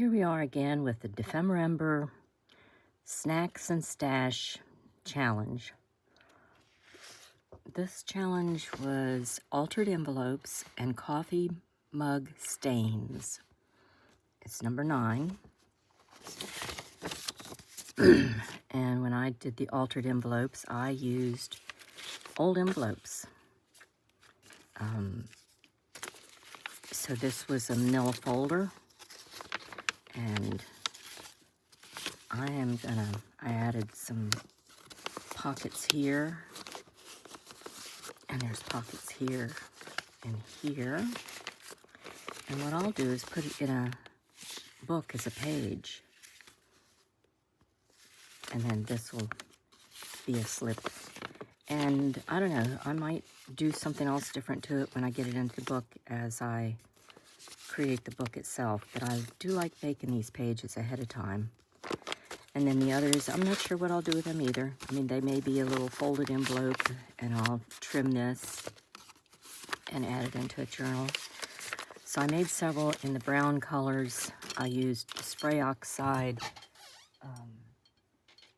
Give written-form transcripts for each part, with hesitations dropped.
Here we are again with the Dephemerember Snacks and Stash Challenge. This challenge was altered envelopes and coffee mug stains. It's number 9. And when I did the altered envelopes, I used old envelopes. So this was a manila folder, and I added some pockets here, and there's pockets here and here. And what I'll do is put it in a book as a page. And then this will be a slip. And I don't know, I might do something else different to it when I get it into the book as I create the book itself. But I do like making these pages ahead of time. And then the others, I'm not sure what I'll do with them either. I mean, they may be a little folded envelope, and I'll trim this and add it into a journal. So I made several in the brown colors. I used spray oxide,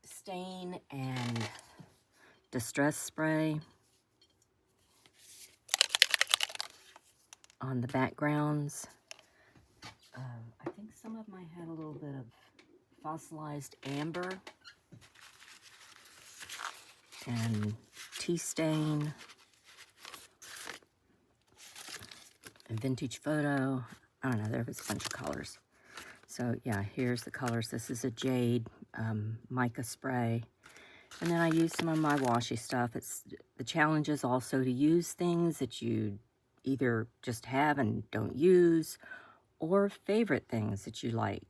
stain, and distress spray on the backgrounds. I think some of them had a little bit of fossilized amber and tea stain, a vintage photo. I don't know, there was a bunch of colors. So yeah, here's the colors. This is a jade mica spray. And then I used some of my washi stuff. The challenge is also to use things that you either just have and don't use, or favorite things that you like.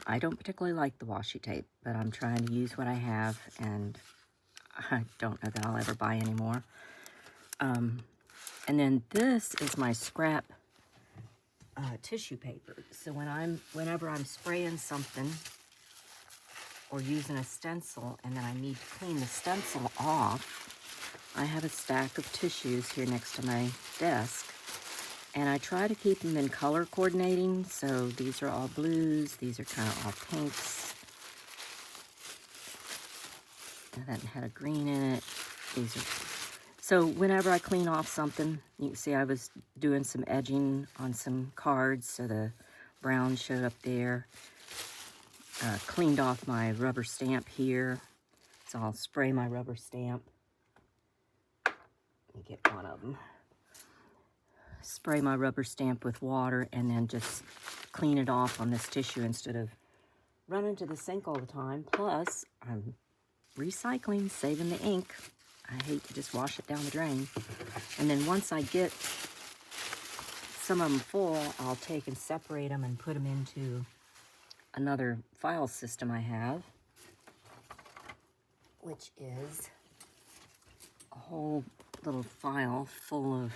I don't particularly like the washi tape, but I'm trying to use what I have, and I don't know that I'll ever buy any more. And then this is my scrap tissue paper. So whenever I'm spraying something or using a stencil, and then I need to clean the stencil off, I have a stack of tissues here next to my desk, and I try to keep them in color coordinating. So these are all blues, these are kind of all pinks, and that had a green in it. So whenever I clean off something, you can see I was doing some edging on some cards, so the brown showed up there. Cleaned off my rubber stamp here, so I'll spray my rubber stamp. Let me get one of them. Spray my rubber stamp with water, and then just clean it off on this tissue instead of running to the sink all the time. Plus, I'm recycling, saving the ink. I hate to just wash it down the drain. And then once I get some of them full, I'll take and separate them and put them into another file system I have, which is a whole little file full of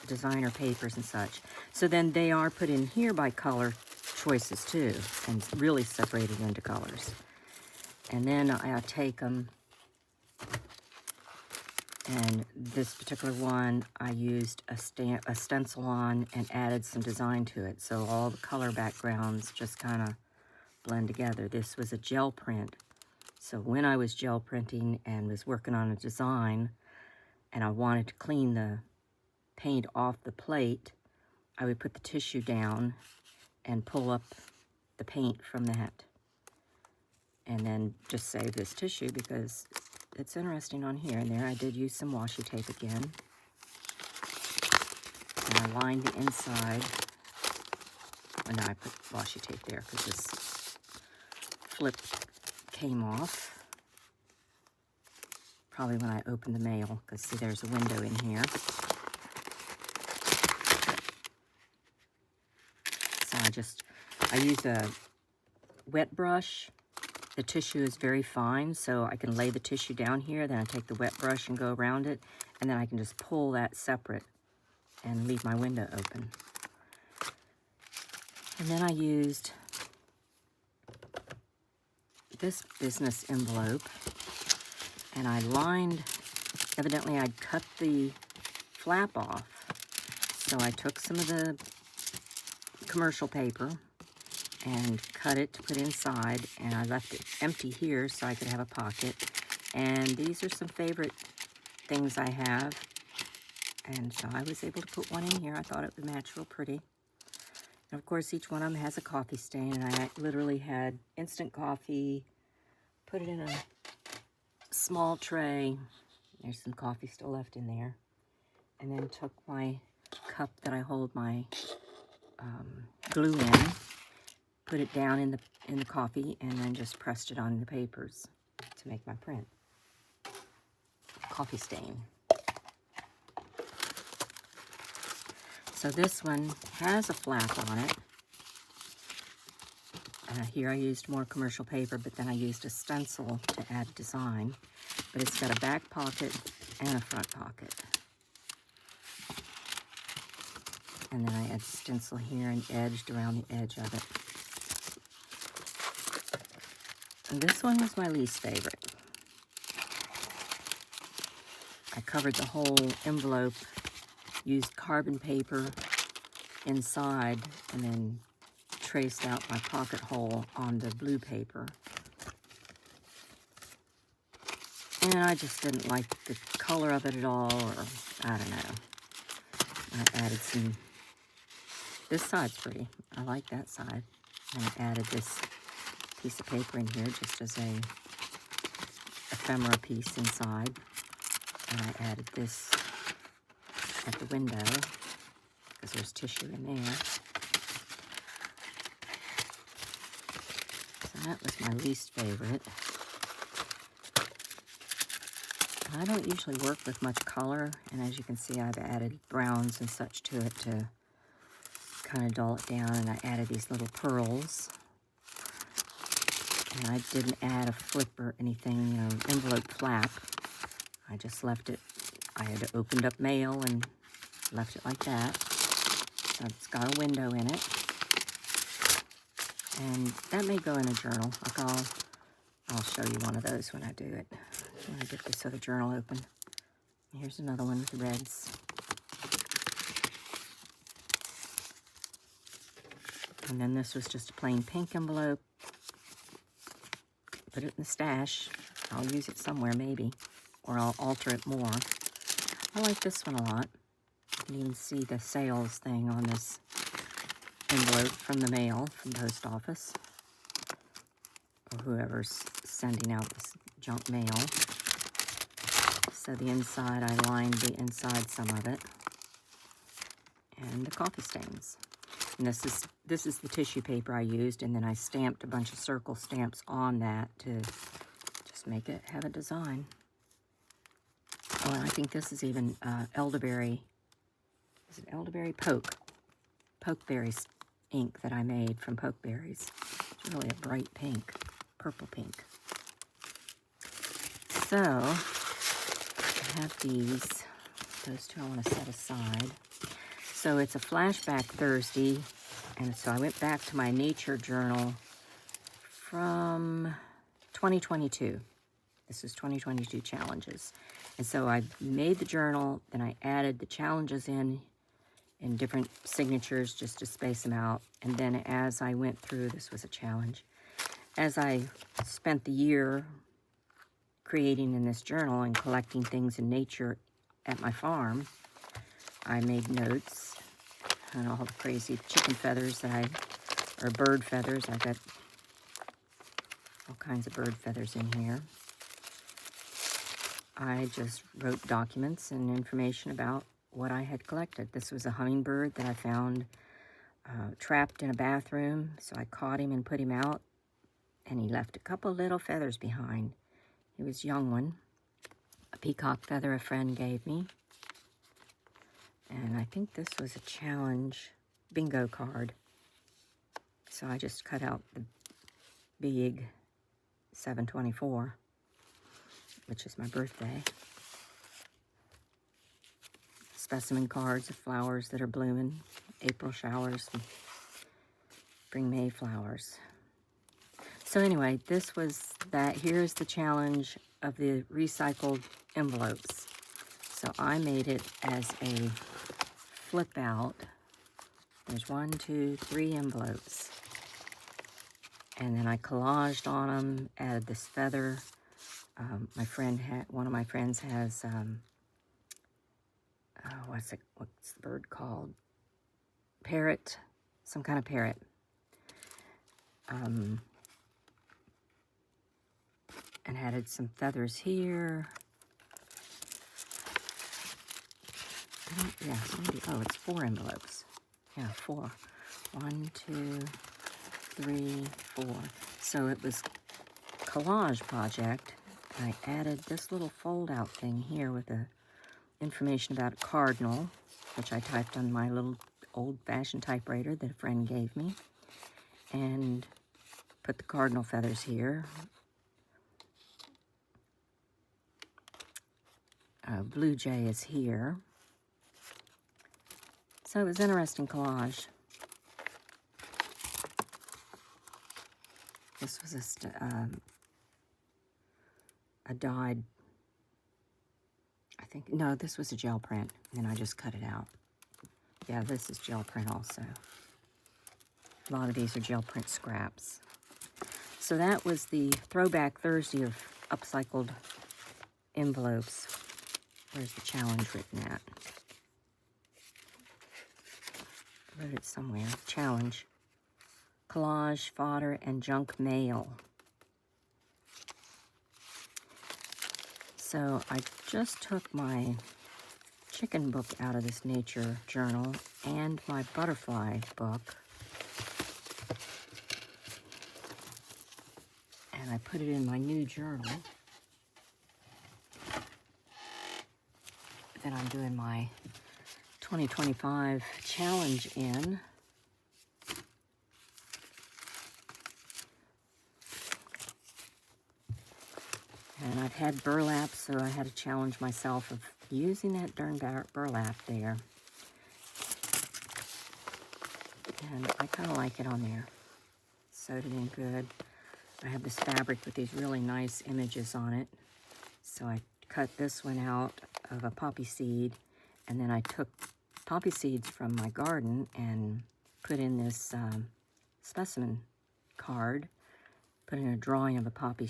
designer papers and such. So then they are put in here by color choices too, and really separated into colors. And then I take them, and this particular one I used a stencil on and added some design to it. So all the color backgrounds just kind of blend together. This was a gel print. So when I was gel printing and was working on a design, and I wanted to clean the paint off the plate, I would put the tissue down and pull up the paint from that. And then just save this tissue because it's interesting on here. And there I did use some washi tape again. And I lined the inside. Well, no, I put washi tape there because this flip came off. Probably when I opened the mail, because see, there's a window in here. So I use a wet brush. The tissue is very fine, so I can lay the tissue down here, then I take the wet brush and go around it, and then I can just pull that separate and leave my window open. And then I used this business envelope, and I lined, evidently I'd cut the flap off. So I took some of the commercial paper and cut it to put inside, and I left it empty here so I could have a pocket. And these are some favorite things I have, and so I was able to put one in here. I thought it would match real pretty. And of course, each one of them has a coffee stain, and I literally had instant coffee, put it in a small tray. There's some coffee still left in there. And then took my cup that I hold my glue in, put it down in the coffee, and then just pressed it on the papers to make my print. Coffee stain. So this one has a flap on it. Here I used more commercial paper, but then I used a stencil to add design. But it's got a back pocket and a front pocket. And then I add stencil here and edged around the edge of it. And this one was my least favorite. I covered the whole envelope, used carbon paper inside, and then traced out my pocket hole on the blue paper. And I just didn't like the color of it at all, or I don't know. I added some, this side's pretty. I like that side. And I added this piece of paper in here just as a ephemera piece inside. And I added this at the window because there's tissue in there. So that was my least favorite. I don't usually work with much color, and as you can see, I've added browns and such to it to kind of dull it down, and I added these little pearls. And I didn't add a flip or anything, you know, envelope flap. I just left it, I had opened up mail and left it like that. So it's got a window in it. And that may go in a journal. Like I'll show you one of those when I do it. When I get this other journal open. Here's another one with the reds. And then this was just a plain pink envelope. Put it in the stash. I'll use it somewhere maybe, or I'll alter it more. I like this one a lot. You can even see the sales thing on this envelope from the mail, from the post office, or whoever's sending out this junk mail. So the inside, I lined the inside some of it, and the coffee stains. And this is the tissue paper I used, and then I stamped a bunch of circle stamps on that to just make it have a design. Oh, and I think this is even elderberry. Is it elderberry? Pokeberries ink that I made from pokeberries. It's really a bright pink, purple pink. So I have these. Those two I want to set aside. So it's a flashback Thursday, and so I went back to my nature journal from 2022. This is 2022 challenges. And so I made the journal, then I added the challenges in different signatures just to space them out. And then as I went through, this was a challenge. As I spent the year creating in this journal and collecting things in nature at my farm, I made notes on all the crazy chicken feathers that or bird feathers. I got all kinds of bird feathers in here. I just wrote documents and information about what I had collected. This was a hummingbird that I found trapped in a bathroom, so I caught him and put him out, and he left a couple little feathers behind. He was a young one. A peacock feather a friend gave me. And I think this was a challenge bingo card. So I just cut out the big 7/24, which is my birthday. Specimen cards of flowers that are blooming. April showers bring May flowers. So anyway, this was that. Here's the challenge of the recycled envelopes. So I made it as a flip out There's 1, 2, 3 envelopes. And then I collaged on them, added this feather. One of my friends has, what's the bird called? Parrot, some kind of parrot. And added some feathers here. Yeah, oh, it's 4 envelopes. Yeah, 4. 1, 2, 3, 4. So it was collage project. I added this little fold-out thing here with the information about a cardinal, which I typed on my little old-fashioned typewriter that a friend gave me, and put the cardinal feathers here. Blue jay is here. So it was interesting collage. This was a dyed, I think, no, this was a gel print, and I just cut it out. Yeah, this is gel print also. A lot of these are gel print scraps. So that was the Throwback Thursday of upcycled envelopes. Where's the challenge written at? I wrote it somewhere. Challenge. Collage, fodder, and junk mail. So I just took my chicken book out of this nature journal and my butterfly book, and I put it in my new journal that I'm doing my 2025 challenge in. And I've had burlap, so I had to challenge myself of using that darn burlap there. And I kind of like it on there. Sewed it in good. I have this fabric with these really nice images on it. So I cut this one out of a poppy seed, and then I took poppy seeds from my garden and put in this specimen card, put in a drawing of a poppy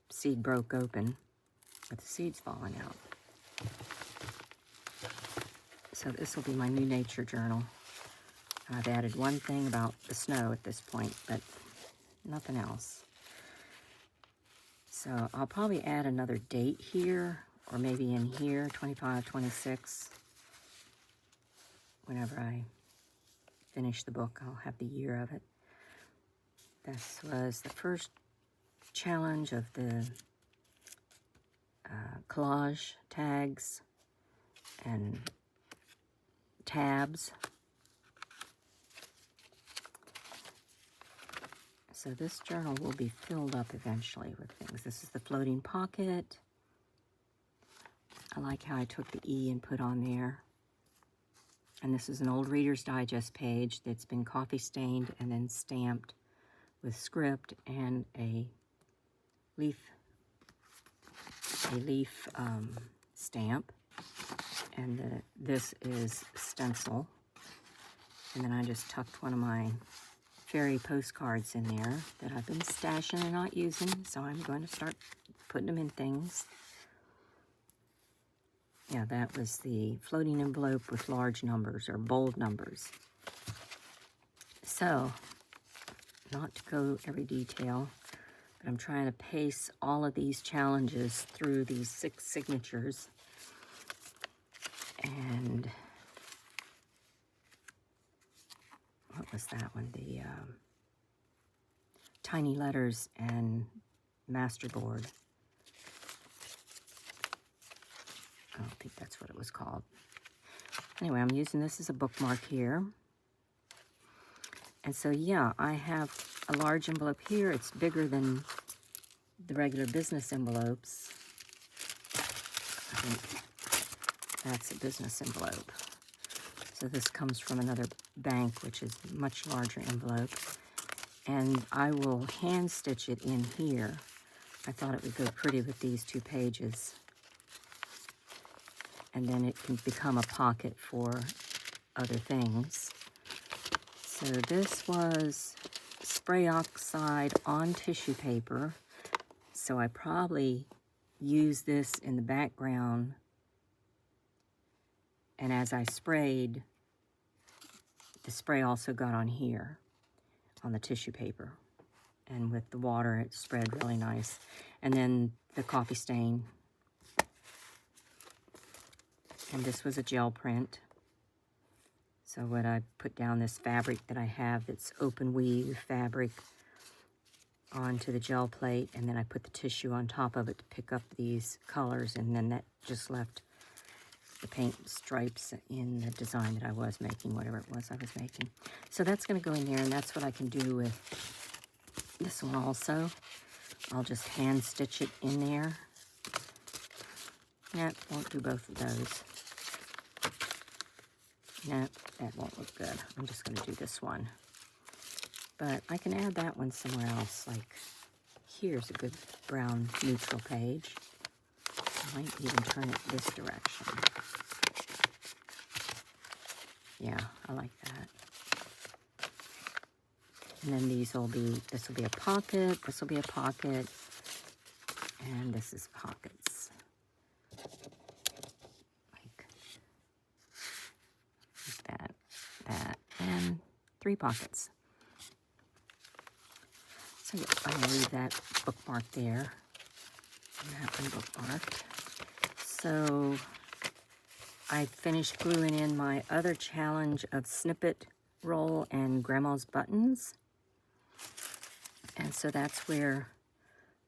seed broke open with the seeds falling out. So this will be my new nature journal. I've added one thing about the snow at this point, but nothing else. So I'll probably add another date here, or maybe in here, 25, 26. Whenever I finish the book, I'll have the year of it. This was the first challenge of the collage tags and tabs. So this journal will be filled up eventually with things. This is the floating pocket. I like how I took the E and put on there. And this is an old Reader's Digest page that's been coffee stained and then stamped with script and a leaf stamp. And this is stencil. And then I just tucked one of my fairy postcards in there that I've been stashing and not using, so I'm going to start putting them in things. Yeah, that was the floating envelope with large numbers or bold numbers. So, not to go every detail, but I'm trying to pace all of these challenges through these 6 signatures. And what was that one? The tiny letters and masterboard. I don't think that's what it was called. Anyway, I'm using this as a bookmark here. And so, yeah, I have a large envelope here. It's bigger than the regular business envelopes. I think that's a business envelope. So this comes from another bank, which is a much larger envelope. And I will hand stitch it in here. I thought it would go pretty with these 2 pages. And then it can become a pocket for other things. So this was spray oxide on tissue paper. So I probably used this in the background, and as I sprayed, the spray also got on here, on the tissue paper. And with the water, it spread really nice. And then the coffee stain. And this was a gel print. So what I put down this fabric that I have that's open weave fabric onto the gel plate, and then I put the tissue on top of it to pick up these colors, and then that just left the paint stripes in the design that I was making, whatever it was I was making. So that's going to go in there, and that's what I can do with this one also. I'll just hand stitch it in there. Nope, won't do both of those. Nope, that won't look good. I'm just going to do this one. But I can add that one somewhere else. Like, here's a good brown neutral page. I might even turn it this direction. Yeah, I like that. And then these will be, this will be a pocket, this will be a pocket, and this is pockets. Like that, and 3 pockets. So yeah, I'm gonna leave that bookmark there. And that one bookmarked. So I finished gluing in my other challenge of snippet roll and grandma's buttons. And so that's where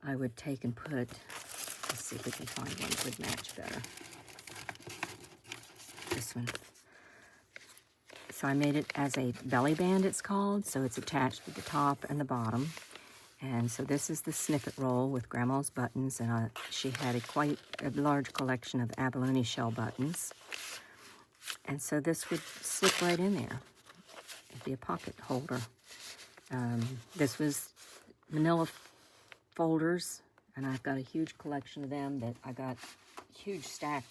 I would take and put, let's see if we can find one that would match better. This one. So I made it as a belly band, it's called. So it's attached to the top and the bottom. And so this is the snippet roll with grandma's buttons. And she had quite a large collection of abalone shell buttons. And so this would slip right in there. It'd be a pocket holder. This was manila folders, and I've got a huge collection of them that I got a huge stack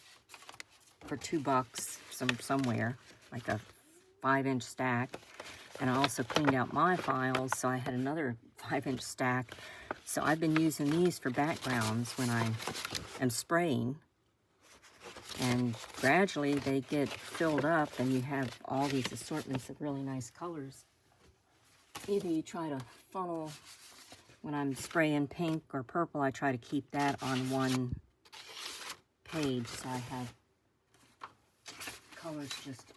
for $2 somewhere, like a 5-inch stack. And I also cleaned out my files, so I had another 5-inch stack. So I've been using these for backgrounds when I am spraying. And gradually they get filled up, and you have all these assortments of really nice colors. Either you try to funnel, when I'm spraying pink or purple, I try to keep that on one page, so I have colors, just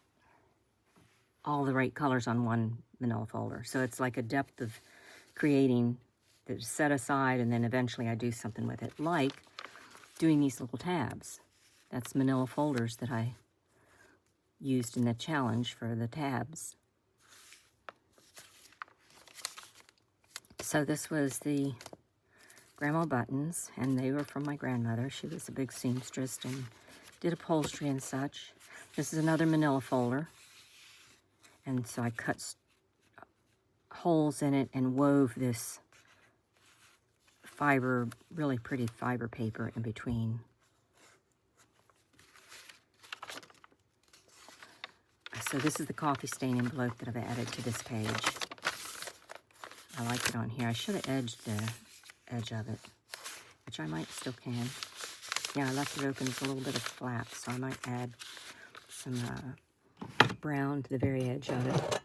all the right colors on one manila folder. So it's like a depth of creating that's set aside, and then eventually I do something with it, like doing these little tabs. That's manila folders that I used in the challenge for the tabs. So this was the grandma buttons, and they were from my grandmother. She was a big seamstress and did upholstery and such. This is another manila folder. And so I cut holes in it and wove this fiber, really pretty fiber paper in between. So this is the coffee stain envelope that I've added to this page. I like it on here. I should have edged the edge of it, which I might still can. Yeah, I left it open with a little bit of flap, so I might add some brown to the very edge of it.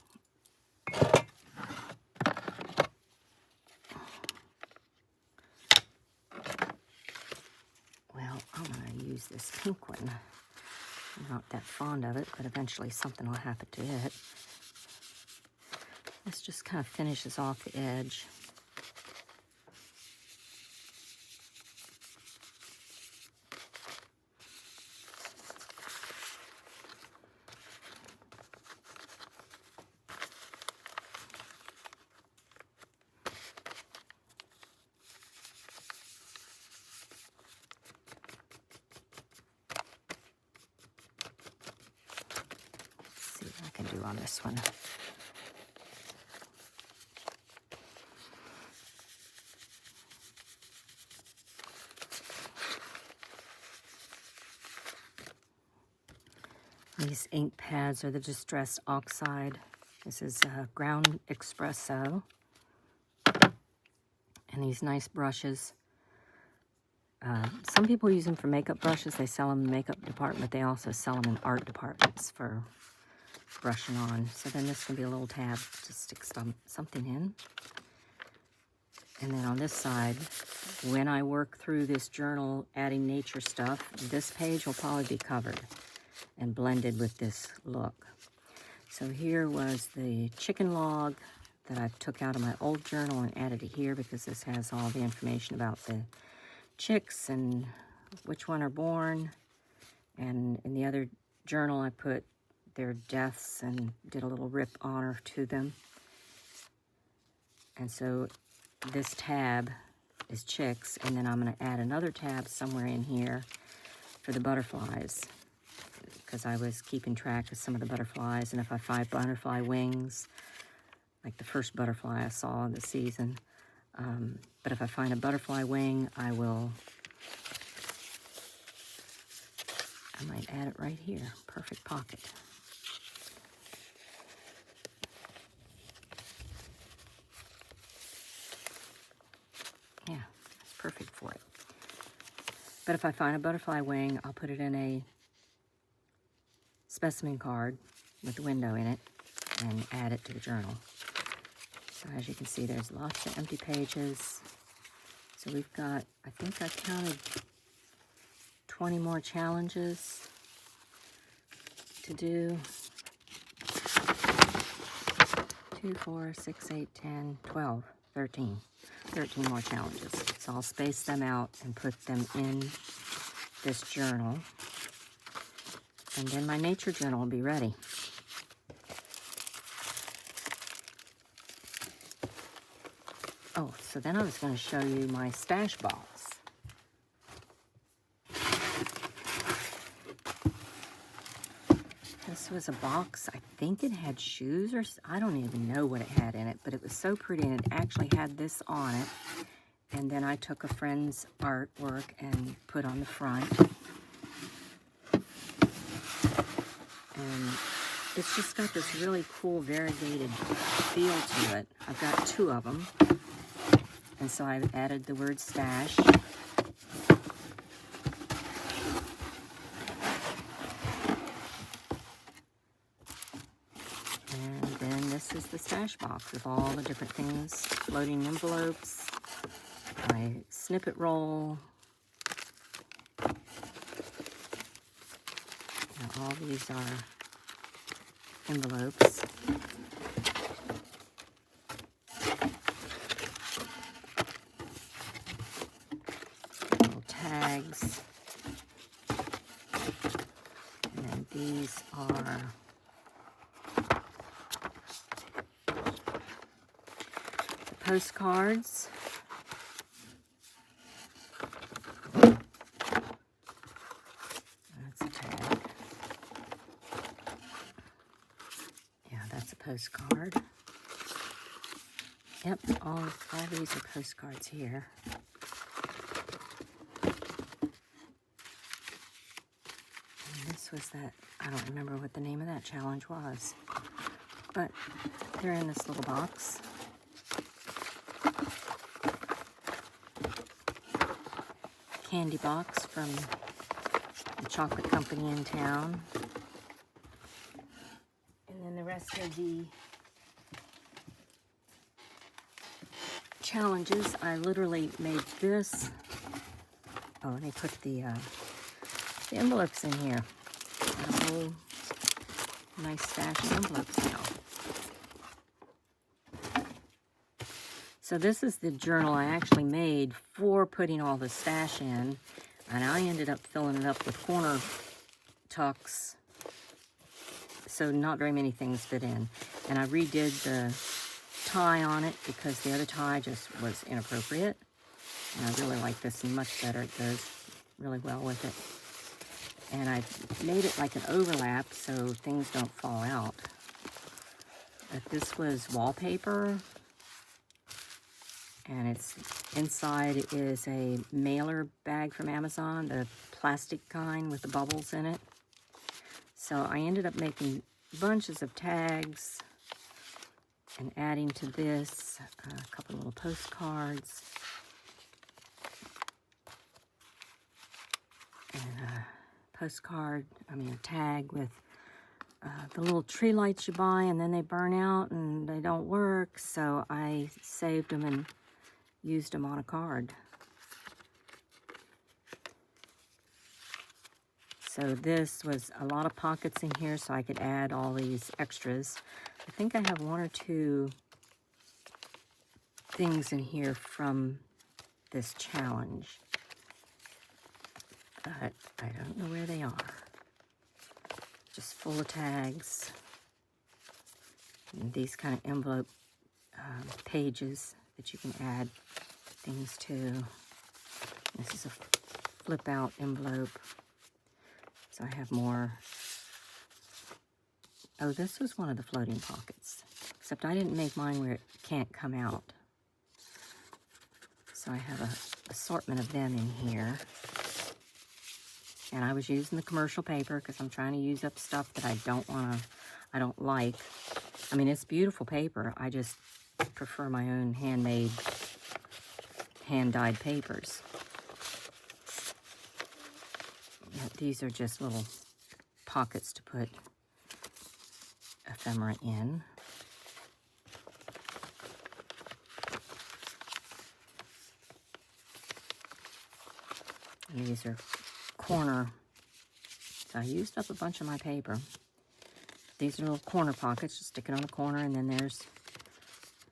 Well, I'm going to use this pink one. I'm not that fond of it, but eventually something will happen to it. This just kind of finishes off the edge. Let's see what I can do on this one. These ink pads are the Distressed Oxide. This is Ground Espresso. And these nice brushes. Some people use them for makeup brushes. They sell them in the makeup department. They also sell them in art departments for brushing on. So then this can be a little tab to stick something in. And then on this side, when I work through this journal adding nature stuff, this page will probably be covered and blended with this look. So here was the chicken log that I took out of my old journal and added it here because this has all the information about the chicks and which one are born. And in the other journal I put their deaths and did a little rip honor to them. And so this tab is chicks, and then I'm going to add another tab somewhere in here for the butterflies, because I was keeping track of some of the butterflies, and if I find butterfly wings, like the first butterfly I saw in the season, but if I find a butterfly wing, I might add it right here. Perfect pocket. Yeah, it's perfect for it. But if I find a butterfly wing, I'll put it in a specimen card with the window in it and add it to the journal. So as you can see, there's lots of empty pages. So we've got, I think I counted 20 more challenges to do. 2, 4, 6, 8, 10, 12, 13. 13 more challenges. So I'll space them out and put them in this journal. And then my nature journal will be ready. Oh, so then I was going to show you my stash box. This was a box, I think it had shoes, or I don't even know what it had in it, but it was so pretty, and it actually had this on it. And then I took a friend's artwork and put on the front. And it's just got this really cool variegated feel to it. I've got 2 of them. And so I've added the word stash. And then this is the stash box with all the different things, floating envelopes, my snippet roll. Now all these are envelopes. Little tags. And then these are the postcards. That's a tag. Yeah, that's a postcard. Yep, all these are postcards here. And this was that, I don't remember what the name of that challenge was, but they're in this little box. Candy box from the chocolate company in town. And then the rest of the challenges, I literally made this. Oh, and they put the envelopes in here. Got a whole nice stash of envelopes now. So this is the journal I actually made for putting all the stash in, and I ended up filling it up with corner tucks, so not very many things fit in. And I redid the tie on it because the other tie just was inappropriate, and I really like this much better. It goes really well with it. And I made it like an overlap so things don't fall out. But this was wallpaper. And it's inside is a mailer bag from Amazon, the plastic kind with the bubbles in it. So I ended up making bunches of tags and adding to this a couple little postcards and a tag with the little tree lights you buy and then they burn out and they don't work. So I saved them and used them on a card. So this was a lot of pockets in here so I could add all these extras. I think I have one or two things in here from this challenge, but I don't know where they are. Just full of tags. And these kind of envelope pages that you can add things to. This is a flip out envelope. So I have more. Oh, this was one of the floating pockets. Except I didn't make mine where it can't come out. So I have an assortment of them in here. And I was using the commercial paper because I'm trying to use up stuff that I don't like. I mean, it's beautiful paper. I just prefer my own handmade, hand-dyed papers. These are just little pockets to put ephemera in. And these are corner. So I used up a bunch of my paper. These are little corner pockets. Just stick it on a corner, and then there's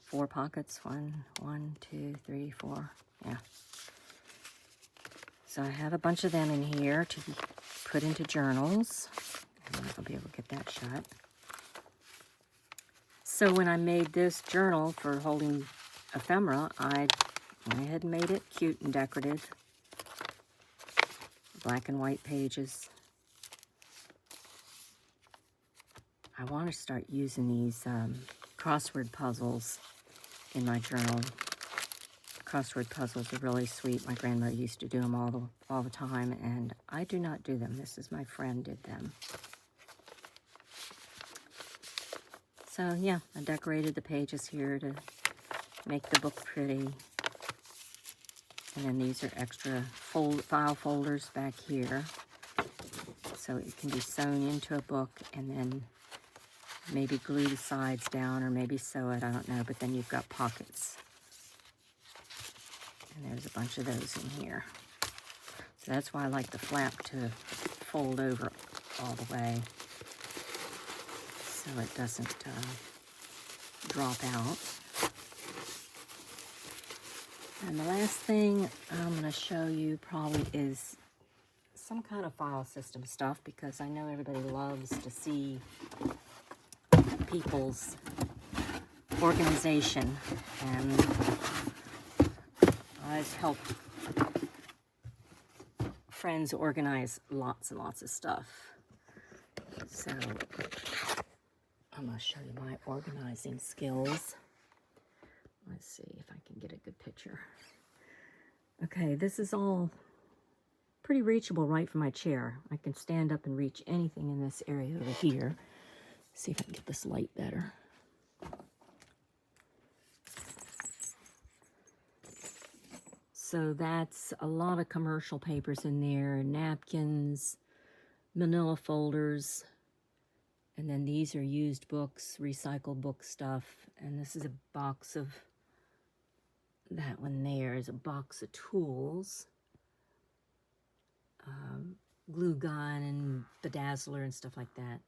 4 pockets. 1, 2, 3, 4. Yeah. So I have a bunch of them in here to put into journals. And I'll be able to get that shut. So when I made this journal for holding ephemera, I went ahead and made it cute and decorative. Black and white pages. I want to start using these crossword puzzles in my journal. Crossword puzzles are really sweet. My grandmother used to do them all the time, and I do not do them. This is my friend did them. So yeah, I decorated the pages here to make the book pretty. And then these are extra file folders back here. So it can be sewn into a book and then maybe glue the sides down or maybe sew it, I don't know. But then you've got pockets. And there's a bunch of those in here. So that's why I like the flap to fold over all the way so it doesn't drop out. And the last thing I'm going to show you probably is some kind of file system stuff, because I know everybody loves to see people's organization, and I've helped friends organize lots and lots of stuff. So I'm going to show you my organizing skills. Let's see if I can get a good picture. Okay, this is all pretty reachable right from my chair. I can stand up and reach anything in this area over here. See if I can get this light better. So that's a lot of commercial papers in there, napkins, manila folders, and then these are used books, recycled book stuff, and this is a box of, that one there is a box of tools, glue gun and bedazzler and stuff like that,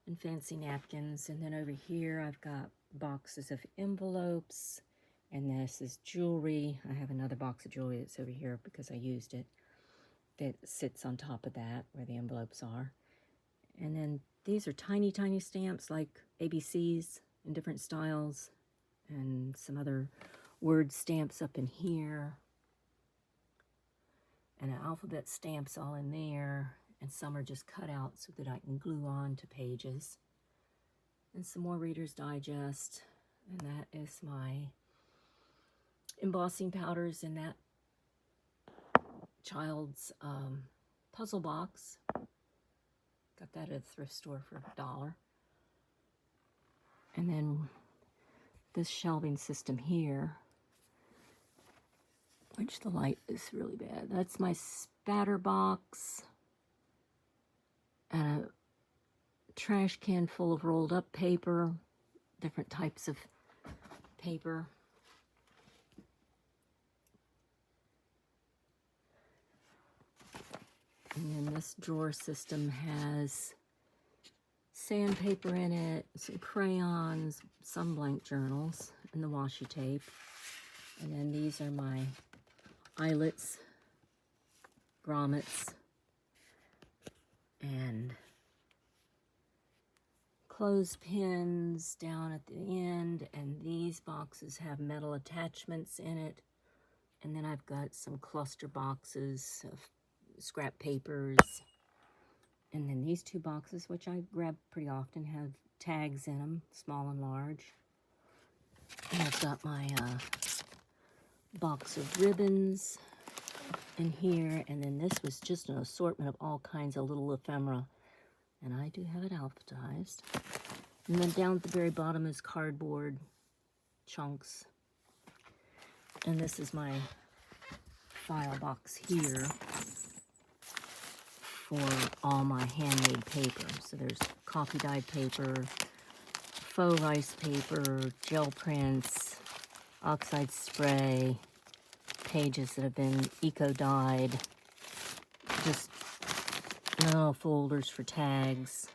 and fancy napkins. And then over here I've got boxes of envelopes, and this is jewelry. I have another box of jewelry that's over here because I used it, that sits on top of that where the envelopes are. And then these are tiny, tiny stamps like ABCs in different styles, and some other word stamps up in here, and an alphabet stamps all in there, and some are just cut out so that I can glue on to pages. And some more Reader's Digest, and that is my embossing powders in that child's puzzle box. Got that at a thrift store for $1. And then this shelving system here, which the light is really bad. That's my spatter box and a trash can full of rolled up paper, different types of paper. And then this drawer system has sandpaper in it, some crayons, some blank journals, and the washi tape. And then these are my eyelets, grommets, and clothespins down at the end. And these boxes have metal attachments in it. And then I've got some cluster boxes of scrap papers. And then these two boxes, which I grab pretty often, have tags in them, small and large. And I've got my box of ribbons in here. And then this was just an assortment of all kinds of little ephemera. And I do have it alphabetized. And then down at the very bottom is cardboard chunks. And this is my file box here for all my handmade paper. So there's coffee dyed paper, faux rice paper, gel prints, oxide spray, pages that have been eco-dyed, just folders for tags.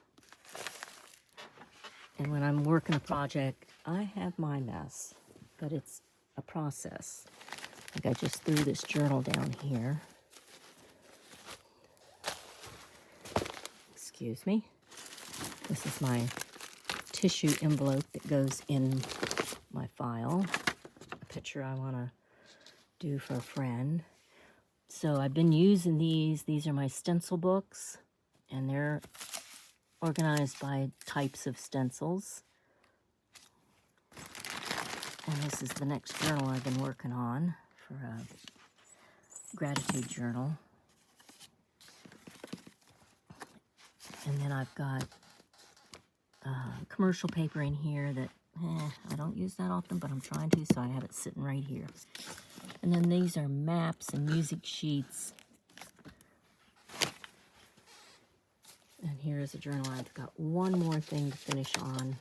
And when I'm working a project, I have my mess, but it's a process. Like I just threw this journal down here. Excuse me. This is my tissue envelope that goes in my file. A picture I want to do for a friend. So I've been using these. These are my stencil books, and they're organized by types of stencils. And this is the next journal I've been working on for a gratitude journal. And then I've got commercial paper in here that I don't use that often, but I'm trying to, so I have it sitting right here. And then these are maps and music sheets. And here's a journal. I've got one more thing to finish on,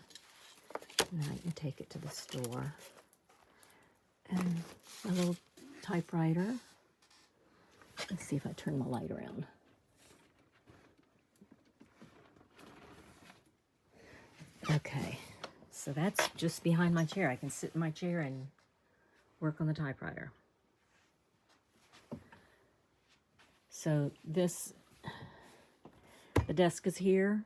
and then I can take it to the store. And a little typewriter. Let's see if I turn my light around. Okay, so that's just behind my chair. I can sit in my chair and work on the typewriter. So the desk is here.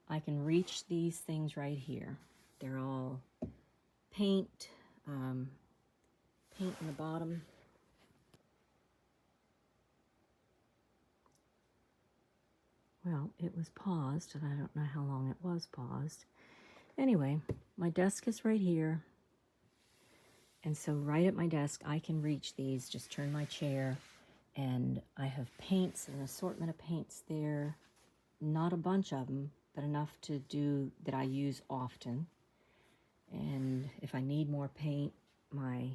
I can reach these things right here. They're all paint in the bottom. Well, it was paused, and I don't know how long it was paused. Anyway, my desk is right here. And so right at my desk, I can reach these, just turn my chair, and I have paints, an assortment of paints there. Not a bunch of them, but enough to do that I use often. And if I need more paint, my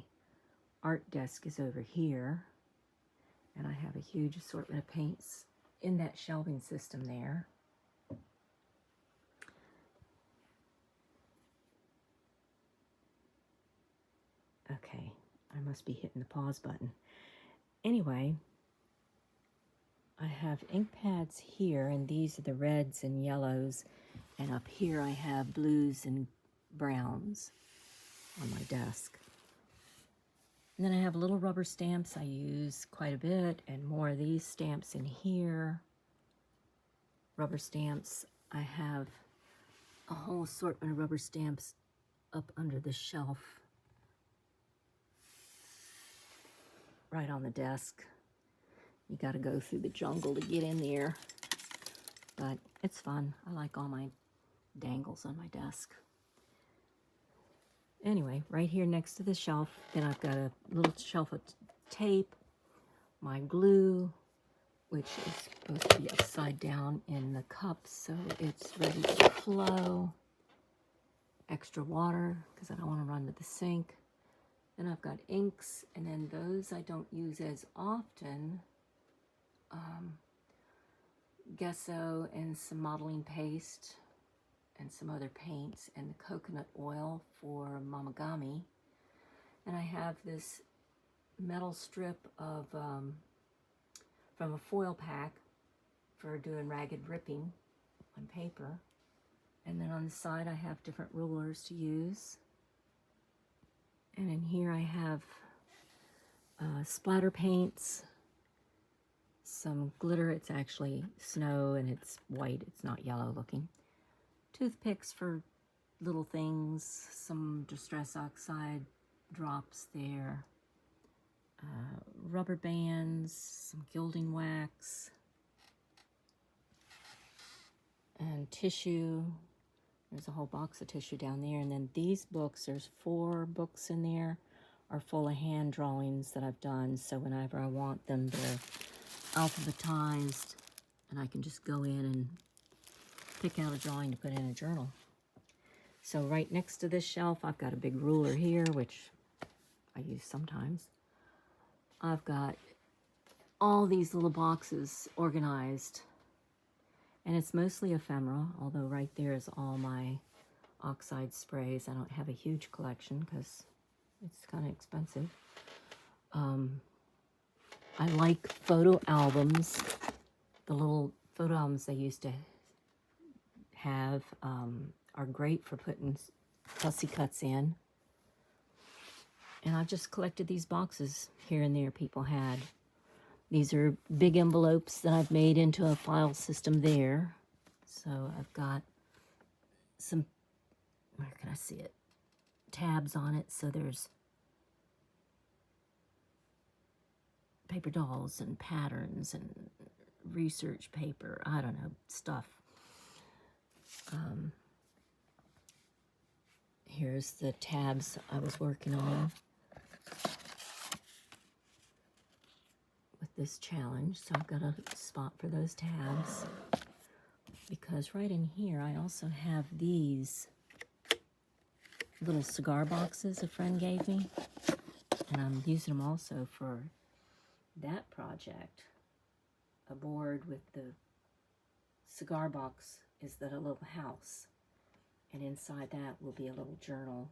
art desk is over here. And I have a huge assortment of paints in that shelving system there. Okay, I must be hitting the pause button. Anyway, I have ink pads here, and these are the reds and yellows. And up here I have blues and browns on my desk. And then I have little rubber stamps I use quite a bit, and more of these stamps in here. Rubber stamps. I have a whole assortment of rubber stamps up under the shelf right on the desk. You got to go through the jungle to get in there, but it's fun. I like all my dangles on my desk. Anyway, right here next to the shelf, then I've got a little shelf of tape, my glue, which is supposed to be upside down in the cup so it's ready to flow. Extra water because I don't want to run to the sink. Then I've got inks, and then those I don't use as often. Gesso and some modeling paste and some other paints and the coconut oil for Mamagami. And I have this metal strip of from a foil pack for doing ragged ripping on paper. And then on the side I have different rulers to use. And in here I have splatter paints, some glitter. It's actually snow and it's white, it's not yellow looking. Toothpicks for little things, some Distress Oxide drops there, rubber bands, some gilding wax, and tissue. There's a whole box of tissue down there. And then these books, there's 4 books in there, are full of hand drawings that I've done. So whenever I want them, they're alphabetized, and I can just go in and pick out a drawing to put in a journal. So right next to this shelf, I've got a big ruler here, which I use sometimes. I've got all these little boxes organized, and it's mostly ephemera, although right there is all my oxide sprays. I don't have a huge collection because it's kind of expensive. I like photo albums. The little photo albums they used to have are great for putting fussy cuts in. And I've just collected these boxes here and there people had. These are big envelopes that I've made into a file system there. So I've got some, where can I see it? Tabs on it. So there's paper dolls and patterns and research paper, I don't know, stuff. Here's the tabs I was working on with this challenge. So I've got a spot for those tabs, because right in here I also have these little cigar boxes a friend gave me, and I'm using them also for that project. A board with the cigar box is that a little house, and inside that will be a little journal.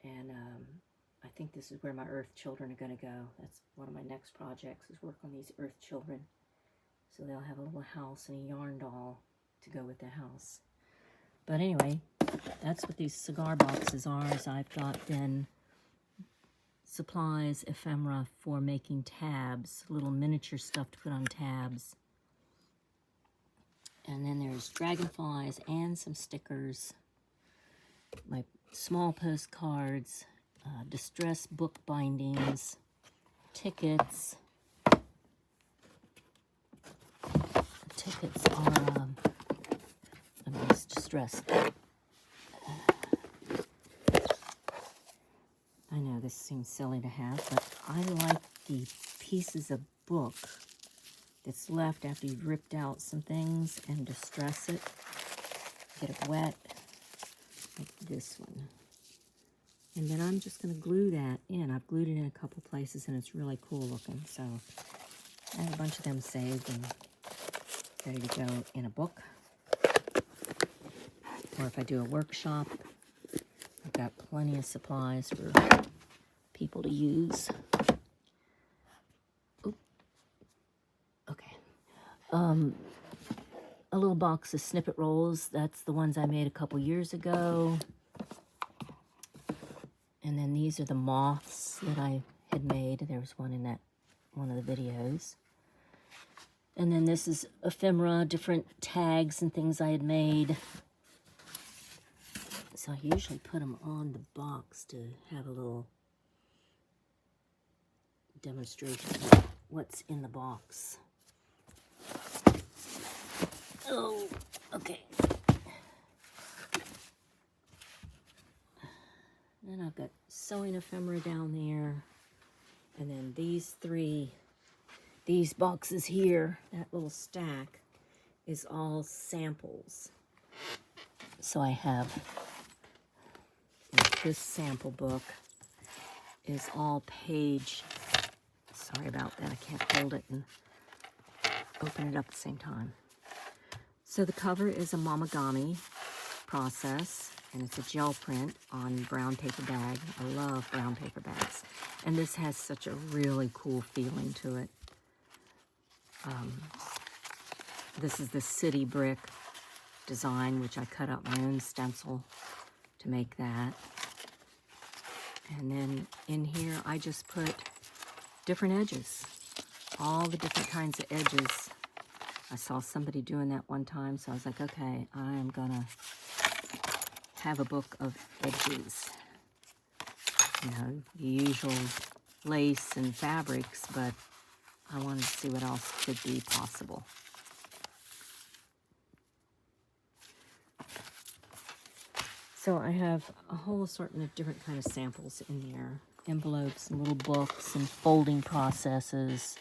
And I think this is where my earth children are going to go. That's one of my next projects, is work on these earth children. So they'll have a little house and a yarn doll to go with the house. But anyway, that's what these cigar boxes are. Is I've got then supplies, ephemera for making tabs, little miniature stuff to put on tabs. And then there's dragonflies and some stickers, my small postcards, distress book bindings, tickets. Tickets are, I mean, it's distress. I know this seems silly to have, but I like the pieces of book that's left after you've ripped out some things and distress it, get it wet, like this one. And then I'm just going to glue that in. I've glued it in a couple places, and it's really cool looking. So I have a bunch of them saved and ready to go in a book. Or if I do a workshop, I've got plenty of supplies for people to use. Oop. Okay. A little box of snippet rolls. That's the ones I made a couple years ago. And then these are the moths that I had made. There was one in that one of the videos. And then this is ephemera, different tags and things I had made. So I usually put them on the box to have a little demonstration of what's in the box. Oh, okay. Then I've got sewing ephemera down there. And then these these boxes here, that little stack, is all samples. So I have this sample book is all page. Sorry about that, I can't hold it and open it up at the same time. So the cover is a Mamagami process, and it's a gel print on brown paper bag. I love brown paper bags. And this has such a really cool feeling to it. This is the city brick design, which I cut out my own stencil to make that. And then in here, I just put different edges, all the different kinds of edges. I saw somebody doing that one time, so I was like, okay, I am gonna have a book of edges. You know, the usual lace and fabrics, but I wanted to see what else could be possible. So I have a whole assortment of different kind of samples in there. Envelopes and little books and folding processes.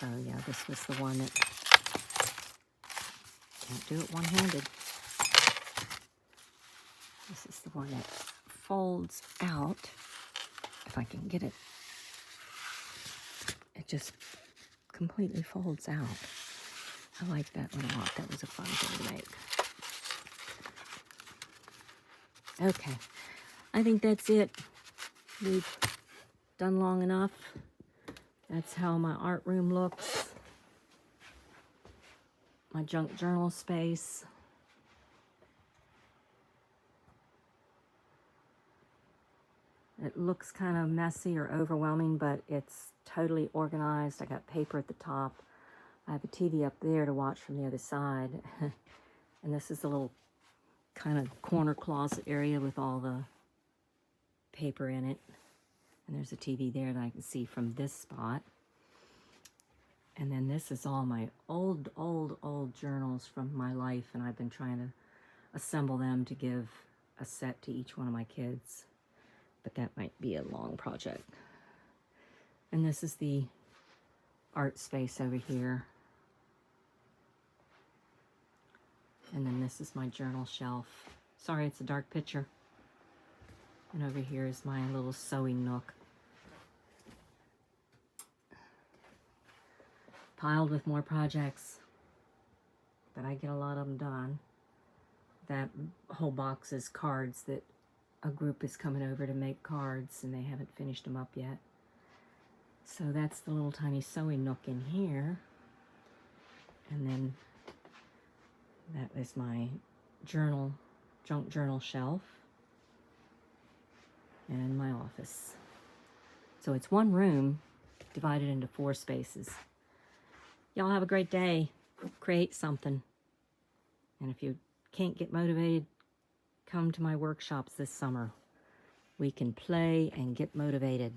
Oh yeah, this was the one that can't do it one-handed. This is the one that folds out. If I can get it. It just completely folds out. I like that one a lot. That was a fun thing to make. Okay, I think that's it. We've done long enough. That's how my art room looks. My junk journal space. It looks kind of messy or overwhelming, but it's totally organized. I got paper at the top. I have a TV up there to watch from the other side. And this is a little kind of corner closet area with all the paper in it. And there's a TV there that I can see from this spot. And then this is all my old journals from my life, and I've been trying to assemble them to give a set to each one of my kids. But that might be a long project. And this is the art space over here. And then this is my journal shelf. Sorry, it's a dark picture. And over here is my little sewing nook. Piled with more projects. But I get a lot of them done. That whole box is cards that a group is coming over to make cards, and they haven't finished them up yet. So that's the little tiny sewing nook in here. And then that is my journal, junk journal shelf, and my office. So it's one room divided into 4 spaces. Y'all have a great day. Create something. And if you can't get motivated, come to my workshops this summer. We can play and get motivated.